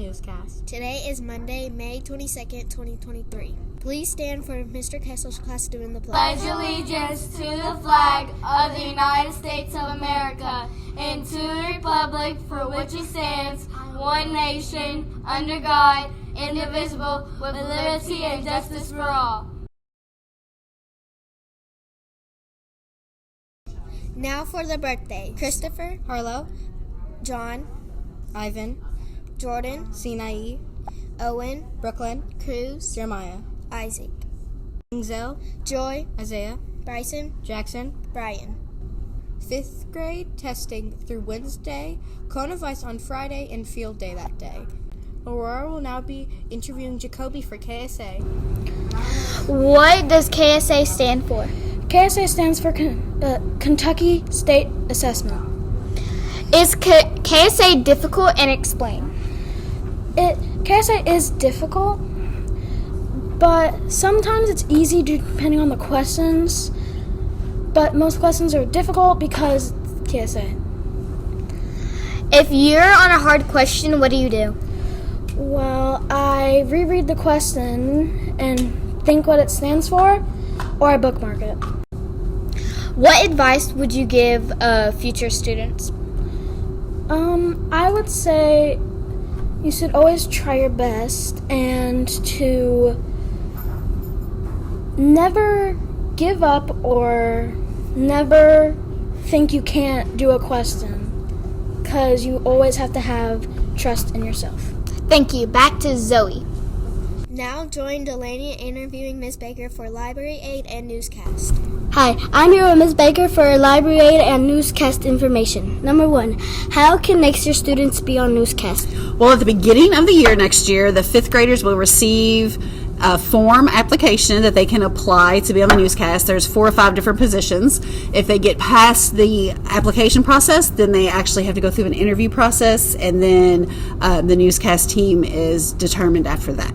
Newscast. Today is Monday, May 22nd, 2023. Please stand for Mr. Kessel's class doing the pledge. Pledge allegiance to the flag of the United States of America and to the republic for which it stands, one nation, under God, indivisible, with liberty and justice for all. Now for the birthday. Christopher, Harlow, John, Ivan, Jordan, Sinai, Owen, Brooklyn, Cruz, Jeremiah, Isaac, Ingzel, Joy, Isaiah, Bryson, Jackson. Brian. 5th grade testing through Wednesday, cone of ice on Friday, and field day that day. Aurora will now be interviewing Jacoby for KSA. What does KSA stand for? KSA stands for Kentucky State Assessment. Is KSA difficult, and explain? KSA is difficult, but sometimes it's easy depending on the questions. But most questions are difficult because KSA. If you're on a hard question, what do you do? Well, I reread the question and think what it stands for, or I bookmark it. What advice would you give future students? I would say you should always try your best and to never give up or never think you can't do a question, because you always have to have trust in yourself. Thank you. Back to Zoe. Now join Delaney in interviewing Ms. Baker for Library Aid and Newscast. Hi, I'm here with Ms. Baker for Library Aid and Newscast information. Number 1, how can next year students be on Newscast? Well, at the beginning of the year next year, the 5th graders will receive a form application that they can apply to be on the Newscast. There's 4 or 5 different positions. If they get past the application process, then they actually have to go through an interview process, and then the Newscast team is determined after that.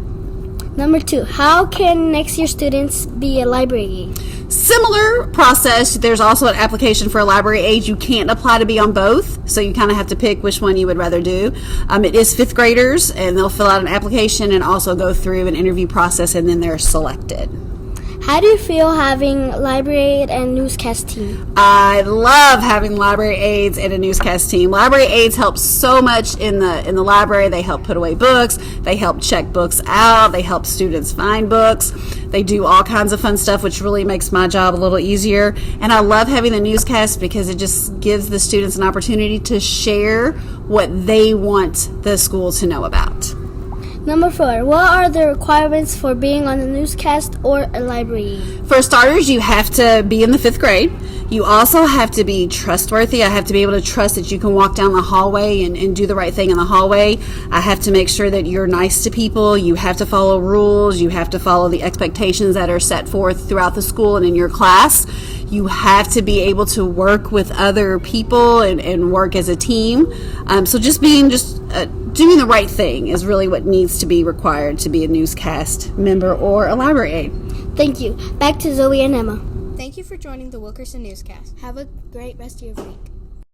Number 2, how can next year students be a library aide? Similar process. There's also an application for a library aide. You can't apply to be on both, so you kind of have to pick which one you would rather do. It is 5th graders, and they'll fill out an application and also go through an interview process, and then they're selected. How do you feel having library aid and newscast team? I love having library aides and a newscast team. Library aides help so much in the library. They help put away books. They help check books out. They help students find books. They do all kinds of fun stuff, which really makes my job a little easier. And I love having the newscast because it just gives the students an opportunity to share what they want the school to know about. Number 4, what are the requirements for being on the newscast or a library aide? For starters, you have to be in the 5th grade. You also have to be trustworthy. I have to be able to trust that you can walk down the hallway and do the right thing in the hallway. I have to make sure that you're nice to people. You have to follow rules. You have to follow the expectations that are set forth throughout the school and in your class. You have to be able to work with other people and work as a team. So doing the right thing is really what needs to be required to be a newscast member or a library aide. Thank you. Back to Zoe and Emma. Thank you for joining the Wilkerson Newscast. Have a great rest of your week.